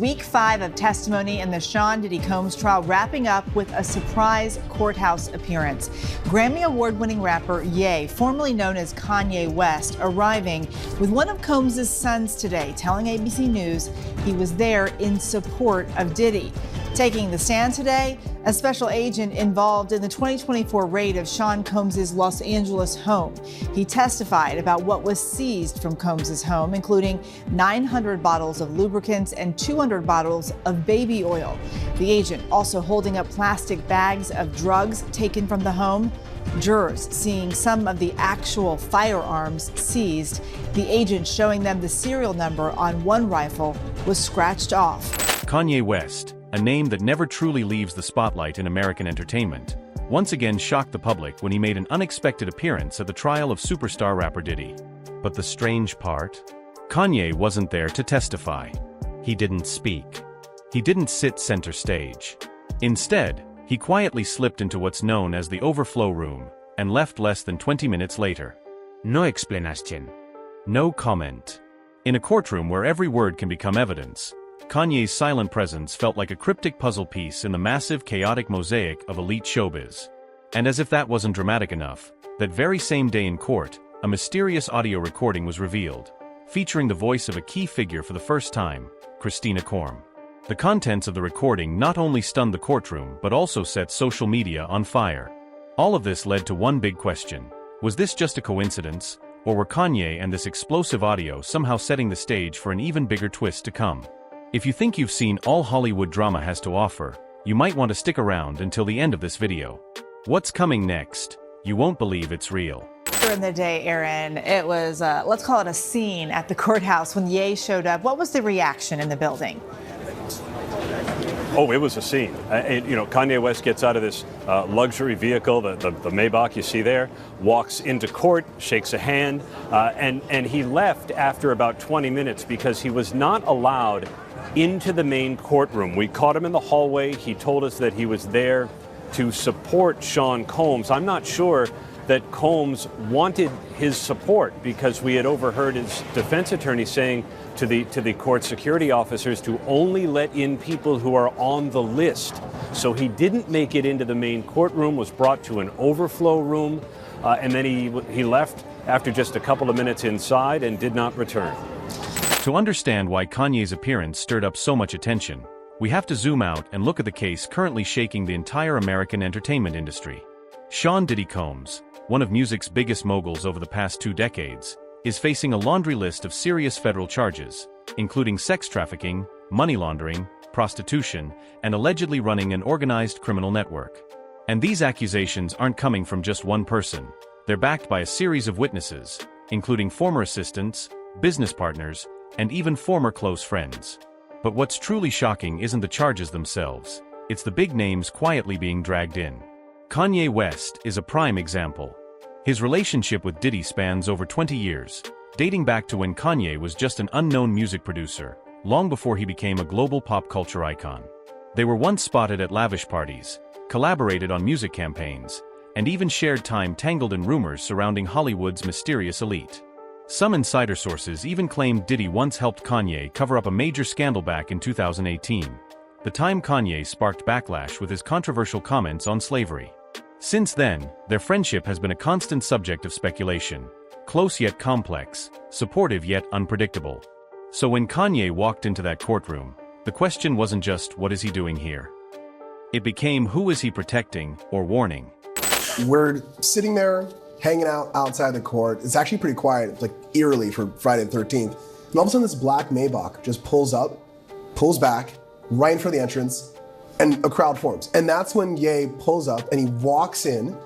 week 5 of testimony in the Sean Diddy Combs trial wrapping up with a surprise courthouse appearance. Grammy award-winning rapper Ye, formerly known as Kanye West, arriving with one of Combs' sons today, telling ABC News he was there in support of Diddy. Taking the stand today, a special agent involved in the 2024 raid of Sean Combs' Los Angeles home. He testified about what was seized from Combs' home, including 900 bottles of lubricants and 200 bottles of baby oil. The agent also holding up plastic bags of drugs taken from the home. Jurors seeing some of the actual firearms seized. The agent showing them the serial number on one rifle was scratched off. Kanye West, a name that never truly leaves the spotlight in American entertainment, once again shocked the public when he made an unexpected appearance at the trial of superstar rapper Diddy. But the strange part? Kanye wasn't there to testify. He didn't speak. He didn't sit center stage. Instead, he quietly slipped into what's known as the overflow room and left less than 20 minutes later. No explanation. No comment. In a courtroom where every word can become evidence, Kanye's silent presence felt like a cryptic puzzle piece in the massive, chaotic mosaic of elite showbiz. And as if that wasn't dramatic enough, that very same day in court, a mysterious audio recording was revealed, featuring the voice of a key figure for the first time, Christina Korm. The contents of the recording not only stunned the courtroom but also set social media on fire. All of this led to one big question. Was this just a coincidence, or were Kanye and this explosive audio somehow setting the stage for an even bigger twist to come? If you think you've seen all Hollywood drama has to offer, you might want to stick around until the end of this video. What's coming next? You won't believe it's real. During the day, Aaron, it was, let's call it a scene at the courthouse when Ye showed up. What was the reaction in the building? Oh, it was a scene. Kanye West gets out of this luxury vehicle, the Maybach you see there, walks into court, shakes a hand, and he left after about 20 minutes because he was not allowed into the main courtroom. We caught him in the hallway. He told us that he was there to support Sean Combs. I'm not sure that Combs wanted his support because we had overheard his defense attorney saying to the court security officers to only let in people who are on the list. So he didn't make it into the main courtroom, was brought to an overflow room, and then he left after just a couple of minutes inside and did not return. To understand why Kanye's appearance stirred up so much attention, we have to zoom out and look at the case currently shaking the entire American entertainment industry. Sean Diddy Combs, one of music's biggest moguls over the past 2 decades, is facing a laundry list of serious federal charges, including sex trafficking, money laundering, prostitution, and allegedly running an organized criminal network. And these accusations aren't coming from just one person. They're backed by a series of witnesses, including former assistants, business partners, and even former close friends. But what's truly shocking isn't the charges themselves, it's the big names quietly being dragged in. Kanye West is a prime example. His relationship with Diddy spans over 20 years, dating back to when Kanye was just an unknown music producer, long before he became a global pop culture icon. They were once spotted at lavish parties, collaborated on music campaigns, and even shared time tangled in rumors surrounding Hollywood's mysterious elite. Some insider sources even claimed Diddy once helped Kanye cover up a major scandal back in 2018, the time Kanye sparked backlash with his controversial comments on slavery. Since then, their friendship has been a constant subject of speculation, close yet complex, supportive yet unpredictable. So when Kanye walked into that courtroom, the question wasn't just what is he doing here? It became who is he protecting or warning? We're sitting there, hanging out outside the court. It's actually pretty quiet, like eerily for Friday the 13th. And all of a sudden this black Maybach just pulls up, pulls back, right in front of the entrance, and a crowd forms. And that's when Ye pulls up and he walks in,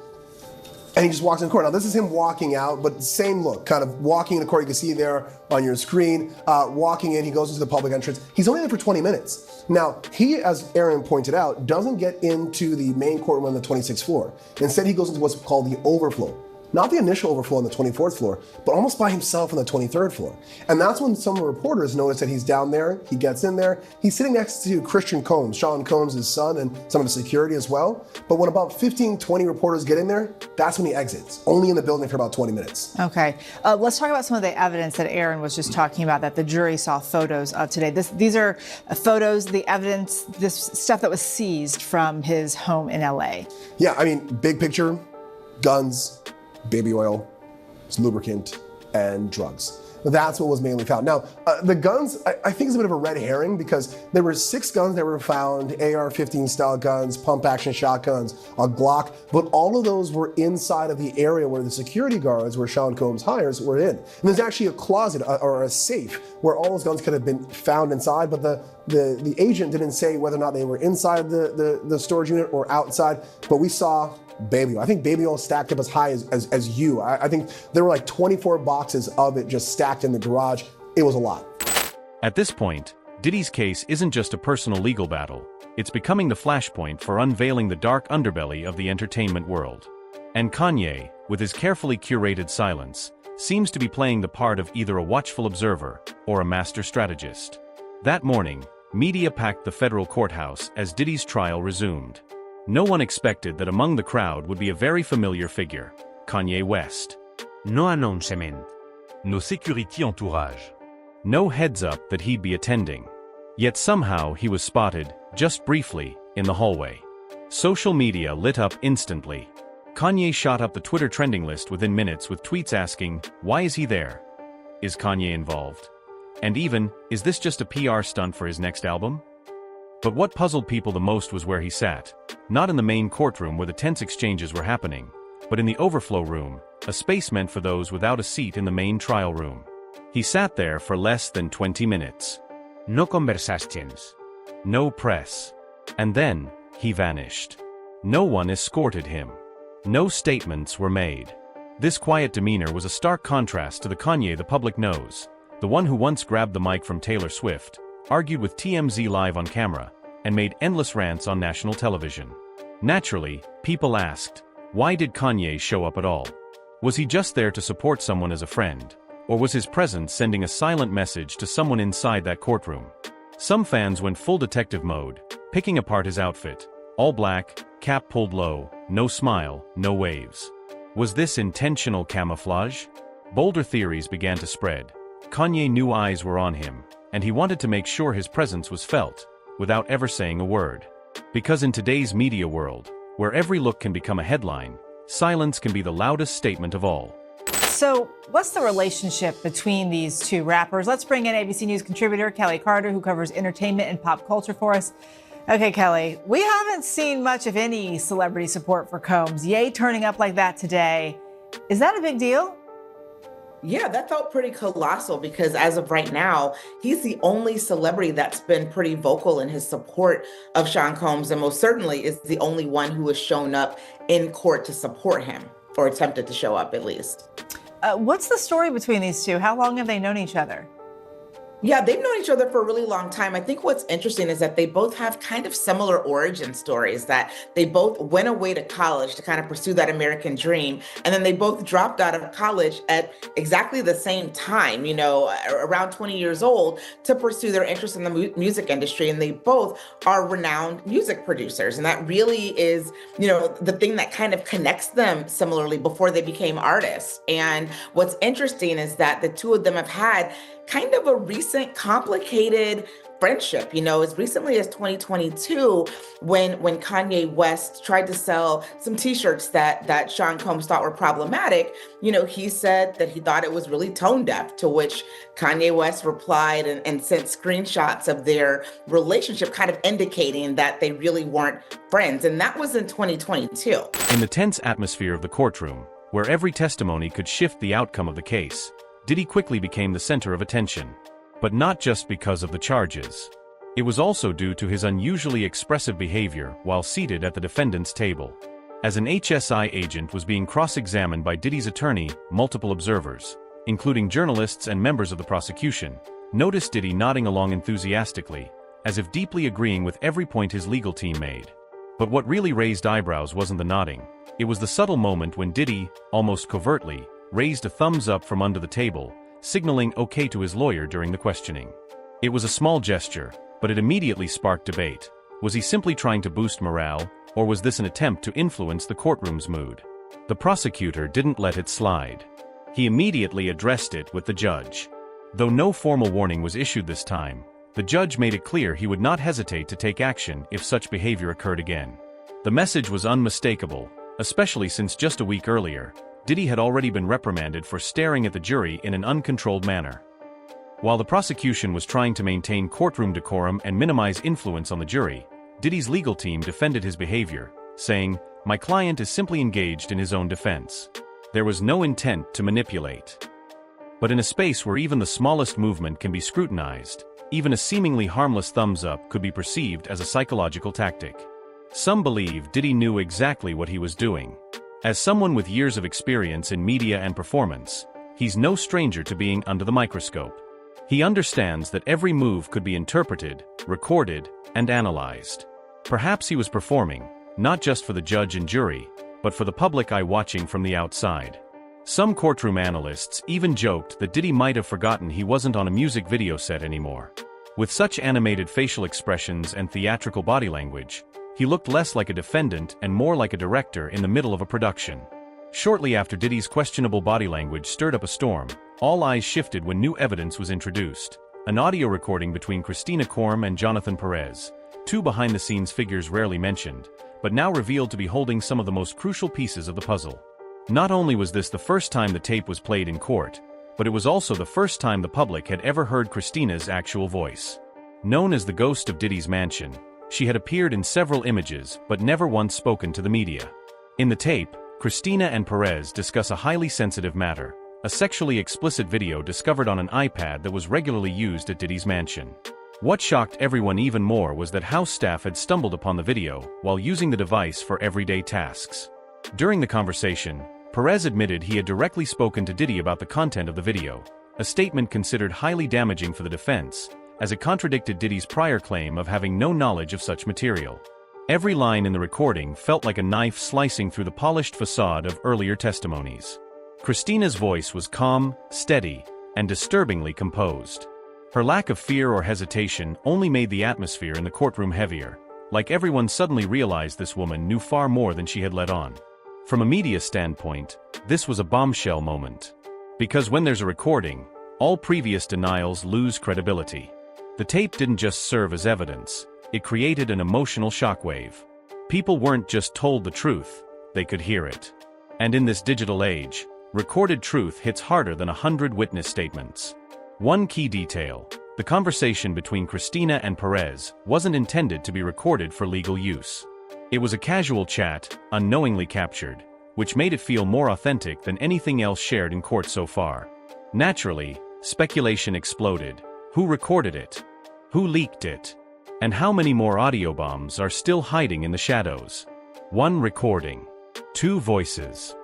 and he just walks in the court. Now this is him walking out, but same look, kind of walking in the court. You can see there on your screen, walking in, he goes into the public entrance. He's only there for 20 minutes. Now, he, as Aaron pointed out, doesn't get into the main courtroom on the 26th floor. Instead, he goes into what's called the overflow. not the initial overflow on the 24th floor, but almost by himself on the 23rd floor. And that's when some reporters notice that he's down there, he gets in there, he's sitting next to Christian Combs, Sean Combs' son, and some of the security as well. But when about 15, 20 reporters get in there, that's when he exits, only in the building for about 20 minutes. Okay, let's talk about some of the evidence that Aaron was just talking about that the jury saw photos of today. These are photos, the evidence, this stuff that was seized from his home in LA. Yeah, I mean, big picture, guns, baby oil, lubricant, and drugs. That's what was mainly found. Now, the guns, I think is a bit of a red herring because there were 6 guns that were found, AR-15 style guns, pump action shotguns, a Glock, but all of those were inside of the area where the security guards, where Sean Combs hires, were in. And there's actually a closet or a safe where all those guns could have been found inside, but the agent didn't say whether or not they were inside the storage unit or outside, but we saw baby oil. I think baby oil stacked up as high as you. I think there were like 24 boxes of it just stacked in the garage. It was a lot. At this point, Diddy's case isn't just a personal legal battle. It's becoming the flashpoint for unveiling the dark underbelly of the entertainment world. And Kanye, with his carefully curated silence, seems to be playing the part of either a watchful observer or a master strategist. That morning, media packed the federal courthouse as Diddy's trial resumed. No one expected that among the crowd would be a very familiar figure, Kanye West. No announcement. No security entourage. No heads up that he'd be attending. Yet somehow he was spotted, just briefly, in the hallway. Social media lit up instantly. Kanye shot up the Twitter trending list within minutes with tweets asking, "Why is he there? Is Kanye involved? And even, is this just a PR stunt for his next album?" But what puzzled people the most was where he sat. Not in the main courtroom where the tense exchanges were happening, but in the overflow room, a space meant for those without a seat in the main trial room. He sat there for less than 20 minutes. No conversations. No press. And then, he vanished. No one escorted him. No statements were made. This quiet demeanor was a stark contrast to the Kanye the public knows, the one who once grabbed the mic from Taylor Swift, argued with TMZ live on camera, and made endless rants on national television. Naturally, people asked, why did Kanye show up at all? Was he just there to support someone as a friend? Or was his presence sending a silent message to someone inside that courtroom? Some fans went full detective mode, picking apart his outfit. All black, cap pulled low, no smile, no waves. Was this intentional camouflage? Bolder theories began to spread. Kanye knew eyes were on him, and he wanted to make sure his presence was felt, without ever saying a word. Because in today's media world, where every look can become a headline, silence can be the loudest statement of all. So what's the relationship between these two rappers? Let's bring in ABC News contributor Kelly Carter, who covers entertainment and pop culture for us. Okay, Kelly, we haven't seen much of any celebrity support for Combs. Ye turning up like that today. Is that a big deal? Yeah, that felt pretty colossal because as of right now, he's the only celebrity that's been pretty vocal in his support of Sean Combs, and most certainly is the only one who has shown up in court to support him, or attempted to show up at least. What's the story between these two? How long have they known each other? Yeah, they've known each other for a really long time. I think what's interesting is that they both have kind of similar origin stories, that they both went away to college to kind of pursue that American dream. And then they both dropped out of college at exactly the same time, you know, around 20 years old, to pursue their interest in the music industry. And they both are renowned music producers. And that really is, you know, the thing that kind of connects them similarly before they became artists. And what's interesting is that the two of them have had kind of a recent complicated friendship, you know, as recently as 2022, when Kanye West tried to sell some t-shirts that Sean Combs thought were problematic, you know, he said that he thought it was really tone deaf, to which Kanye West replied and sent screenshots of their relationship, kind of indicating that they really weren't friends. And that was in 2022. In the tense atmosphere of the courtroom, where every testimony could shift the outcome of the case, Diddy quickly became the center of attention. But not just because of the charges. It was also due to his unusually expressive behavior while seated at the defendant's table. As an HSI agent was being cross-examined by Diddy's attorney, multiple observers, including journalists and members of the prosecution, noticed Diddy nodding along enthusiastically, as if deeply agreeing with every point his legal team made. But what really raised eyebrows wasn't the nodding. It was the subtle moment when Diddy, almost covertly, raised a thumbs up from under the table, signaling okay to his lawyer during the questioning. It was a small gesture, but it immediately sparked debate. Was he simply trying to boost morale, or was this an attempt to influence the courtroom's mood? The prosecutor didn't let it slide. He immediately addressed it with the judge. Though no formal warning was issued this time, the judge made it clear he would not hesitate to take action if such behavior occurred again. The message was unmistakable, especially since just a week earlier, Diddy had already been reprimanded for staring at the jury in an uncontrolled manner. While the prosecution was trying to maintain courtroom decorum and minimize influence on the jury, Diddy's legal team defended his behavior, saying, "My client is simply engaged in his own defense. There was no intent to manipulate." But in a space where even the smallest movement can be scrutinized, even a seemingly harmless thumbs up could be perceived as a psychological tactic. Some believe Diddy knew exactly what he was doing. As someone with years of experience in media and performance, he's no stranger to being under the microscope. He understands that every move could be interpreted, recorded, and analyzed. Perhaps he was performing, not just for the judge and jury, but for the public eye watching from the outside. Some courtroom analysts even joked that Diddy might have forgotten he wasn't on a music video set anymore. With such animated facial expressions and theatrical body language, he looked less like a defendant and more like a director in the middle of a production. Shortly after Diddy's questionable body language stirred up a storm, all eyes shifted when new evidence was introduced. An audio recording between Christina Korsm and Jonathan Perez, two behind-the-scenes figures rarely mentioned, but now revealed to be holding some of the most crucial pieces of the puzzle. Not only was this the first time the tape was played in court, but it was also the first time the public had ever heard Christina's actual voice. Known as the ghost of Diddy's mansion, she had appeared in several images but never once spoken to the media. In the tape, Christina and Perez discuss a highly sensitive matter, a sexually explicit video discovered on an iPad that was regularly used at Diddy's mansion. What shocked everyone even more was that house staff had stumbled upon the video while using the device for everyday tasks. During the conversation, Perez admitted he had directly spoken to Diddy about the content of the video, a statement considered highly damaging for the defense, as it contradicted Diddy's prior claim of having no knowledge of such material. Every line in the recording felt like a knife slicing through the polished facade of earlier testimonies. Christina's voice was calm, steady, and disturbingly composed. Her lack of fear or hesitation only made the atmosphere in the courtroom heavier, like everyone suddenly realized this woman knew far more than she had let on. From a media standpoint, this was a bombshell moment. Because when there's a recording, all previous denials lose credibility. The tape didn't just serve as evidence, it created an emotional shockwave. People weren't just told the truth, they could hear it. And in this digital age, recorded truth hits harder than 100 witness statements. One key detail: the conversation between Christina and Perez wasn't intended to be recorded for legal use. It was a casual chat, unknowingly captured, which made it feel more authentic than anything else shared in court so far. Naturally, speculation exploded. Who recorded it? Who leaked it? And how many more audio bombs are still hiding in the shadows? One recording, two voices,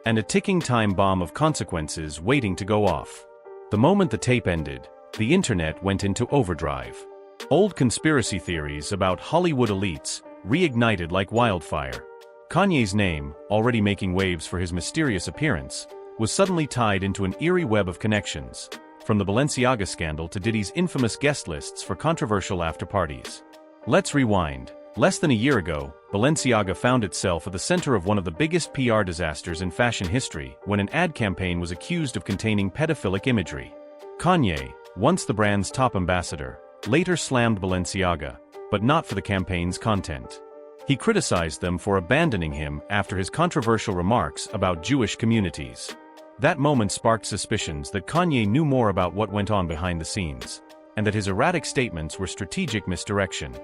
and a ticking time bomb of consequences waiting to go off. The moment the tape ended, the internet went into overdrive. Old conspiracy theories about Hollywood elites reignited like wildfire. Kanye's name, already making waves for his mysterious appearance, was suddenly tied into an eerie web of connections, from the Balenciaga scandal to Diddy's infamous guest lists for controversial after-parties. Let's rewind. Less than a year ago, Balenciaga found itself at the center of one of the biggest PR disasters in fashion history when an ad campaign was accused of containing pedophilic imagery. Kanye, once the brand's top ambassador, later slammed Balenciaga, but not for the campaign's content. He criticized them for abandoning him after his controversial remarks about Jewish communities. That moment sparked suspicions that Kanye knew more about what went on behind the scenes, and that his erratic statements were strategic misdirection.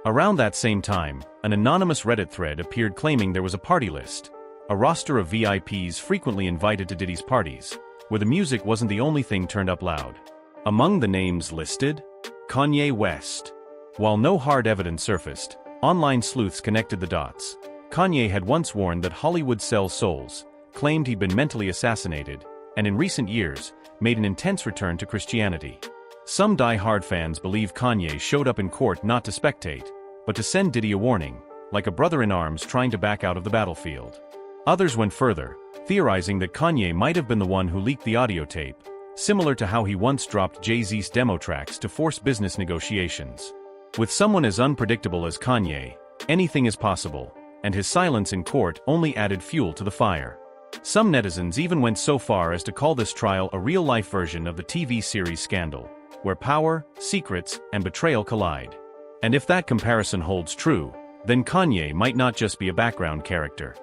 Around that same time, an anonymous Reddit thread appeared claiming there was a party list, a roster of VIPs frequently invited to Diddy's parties, where the music wasn't the only thing turned up loud. Among the names listed, Kanye West. While no hard evidence surfaced, online sleuths connected the dots. Kanye had once warned that Hollywood sells souls, claimed he'd been mentally assassinated, and in recent years, made an intense return to Christianity. Some die-hard fans believe Kanye showed up in court not to spectate, but to send Diddy a warning, like a brother in arms trying to back out of the battlefield. Others went further, theorizing that Kanye might have been the one who leaked the audio tape, similar to how he once dropped Jay-Z's demo tracks to force business negotiations. With someone as unpredictable as Kanye, anything is possible, and his silence in court only added fuel to the fire. Some netizens even went so far as to call this trial a real-life version of the TV series Scandal, where power, secrets, and betrayal collide. And if that comparison holds true, then Kanye might not just be a background character.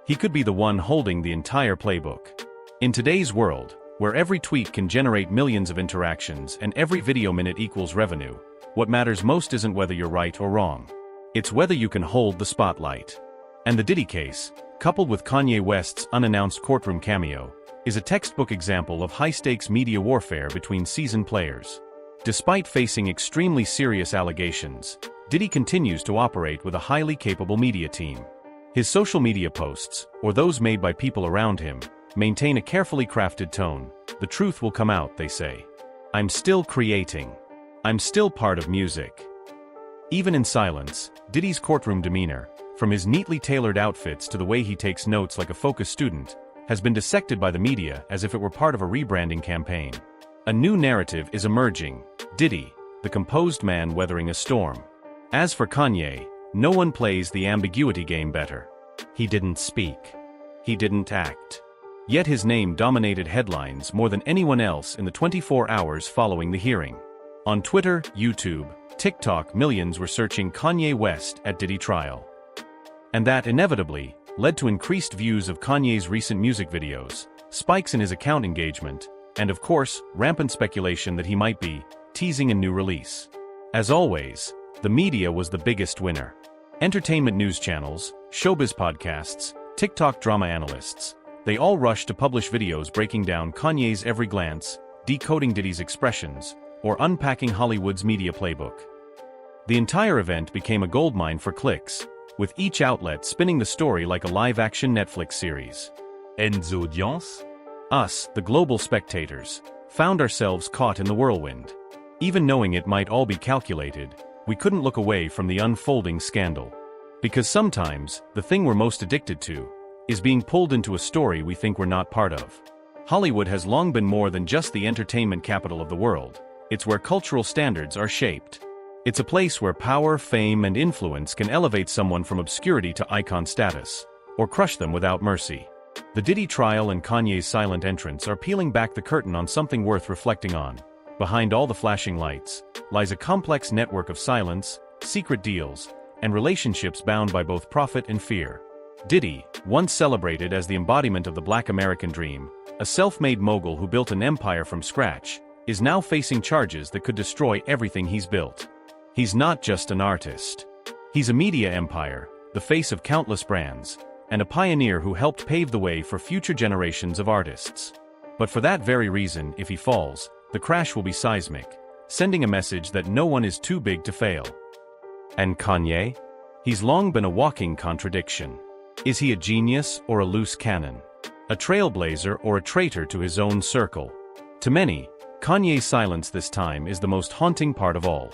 He could be the one holding the entire playbook. In today's world, where every tweet can generate millions of interactions and every video minute equals revenue, what matters most isn't whether you're right or wrong. It's whether you can hold the spotlight. And the Diddy case, coupled with Kanye West's unannounced courtroom cameo, is a textbook example of high-stakes media warfare between seasoned players. Despite facing extremely serious allegations, Diddy continues to operate with a highly capable media team. His social media posts, or those made by people around him, maintain a carefully crafted tone. The truth will come out, they say. I'm still creating. I'm still part of music. Even in silence, Diddy's courtroom demeanor, from his neatly tailored outfits to the way he takes notes like a focused student, has been dissected by the media as if it were part of a rebranding campaign. A new narrative is emerging: Diddy, the composed man weathering a storm. As for Kanye, no one plays the ambiguity game better. He didn't speak. He didn't act. Yet his name dominated headlines more than anyone else in the 24 hours following the hearing. On Twitter, YouTube, TikTok, millions were searching Kanye West at Diddy trial. And that inevitably led to increased views of Kanye's recent music videos, spikes in his account engagement, and of course, rampant speculation that he might be teasing a new release. As always, the media was the biggest winner. Entertainment news channels, showbiz podcasts, TikTok drama analysts, they all rushed to publish videos breaking down Kanye's every glance, decoding Diddy's expressions, or unpacking Hollywood's media playbook. The entire event became a goldmine for clicks, with each outlet spinning the story like a live-action Netflix series. And the audience? Us, the global spectators, found ourselves caught in the whirlwind. Even knowing it might all be calculated, we couldn't look away from the unfolding scandal. Because sometimes, the thing we're most addicted to is being pulled into a story we think we're not part of. Hollywood has long been more than just the entertainment capital of the world. It's where cultural standards are shaped. It's a place where power, fame, and influence can elevate someone from obscurity to icon status, or crush them without mercy. The Diddy trial and Kanye's silent entrance are peeling back the curtain on something worth reflecting on. Behind all the flashing lights lies a complex network of silence, secret deals, and relationships bound by both profit and fear. Diddy, once celebrated as the embodiment of the Black American dream, a self-made mogul who built an empire from scratch, is now facing charges that could destroy everything he's built. He's not just an artist. He's a media empire, the face of countless brands, and a pioneer who helped pave the way for future generations of artists. But for that very reason, if he falls, the crash will be seismic, sending a message that no one is too big to fail. And Kanye? He's long been a walking contradiction. Is he a genius or a loose cannon? A trailblazer or a traitor to his own circle? To many, Kanye's silence this time is the most haunting part of all.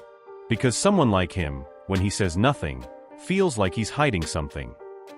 Because someone like him, when he says nothing, feels like he's hiding something.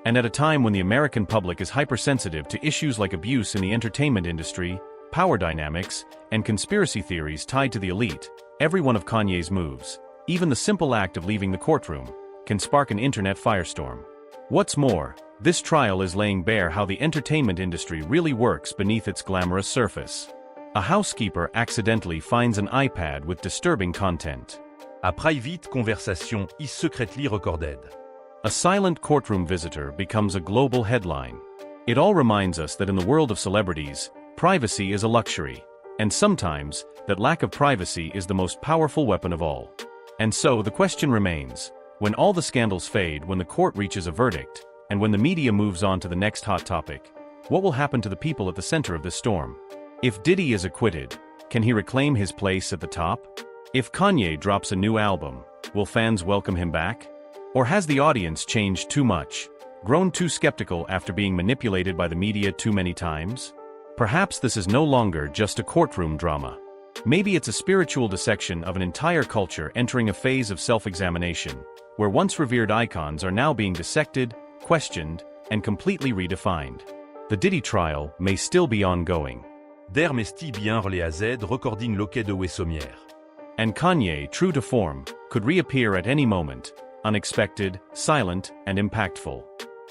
And at a time when the American public is hypersensitive to issues like abuse in the entertainment industry, power dynamics, and conspiracy theories tied to the elite, every one of Kanye's moves, even the simple act of leaving the courtroom, can spark an internet firestorm. What's more, this trial is laying bare how the entertainment industry really works beneath its glamorous surface. A housekeeper accidentally finds an iPad with disturbing content. A private conversation is secretly recorded. A silent courtroom visitor becomes a global headline. It all reminds us that in the world of celebrities, privacy is a luxury, and sometimes, that lack of privacy is the most powerful weapon of all. And so the question remains, when all the scandals fade, when the court reaches a verdict, and when the media moves on to the next hot topic, what will happen to the people at the center of this storm? If Diddy is acquitted, can he reclaim his place at the top? If Kanye drops a new album, will fans welcome him back? Or has the audience changed too much, grown too skeptical after being manipulated by the media too many times? Perhaps this is no longer just a courtroom drama. Maybe it's a spiritual dissection of an entire culture entering a phase of self-examination, where once revered icons are now being dissected, questioned, and completely redefined. The Diddy trial may still be ongoing. Der mesti bien relais à Z recording loquet de Wessommière. And Kanye, true to form, could reappear at any moment, unexpected, silent, and impactful.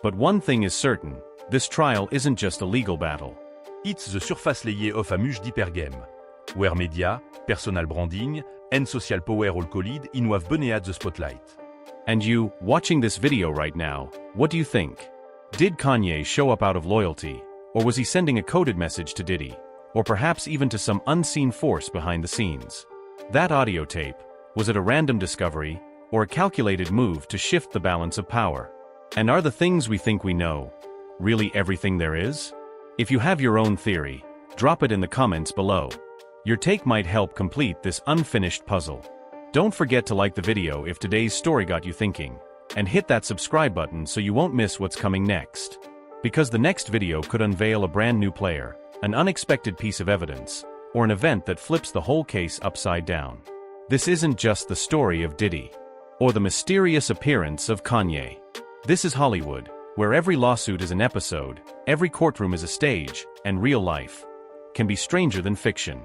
But one thing is certain, this trial isn't just a legal battle. It's the surface layer of a much deeper game, where media, personal branding, and social power all collide in wave beneath the spotlight. And you, watching this video right now, what do you think? Did Kanye show up out of loyalty, or was he sending a coded message to Diddy, or perhaps even to some unseen force behind the scenes? That audio tape, was it a random discovery, or a calculated move to shift the balance of power? And are the things we think we know really everything there is? If you have your own theory, drop it in the comments below. Your take might help complete this unfinished puzzle. Don't forget to like the video if today's story got you thinking, and hit that subscribe button so you won't miss what's coming next. Because the next video could unveil a brand new player, an unexpected piece of evidence, or an event that flips the whole case upside down. This isn't just the story of Diddy, or the mysterious appearance of Kanye. This is Hollywood, where every lawsuit is an episode, every courtroom is a stage, and real life can be stranger than fiction.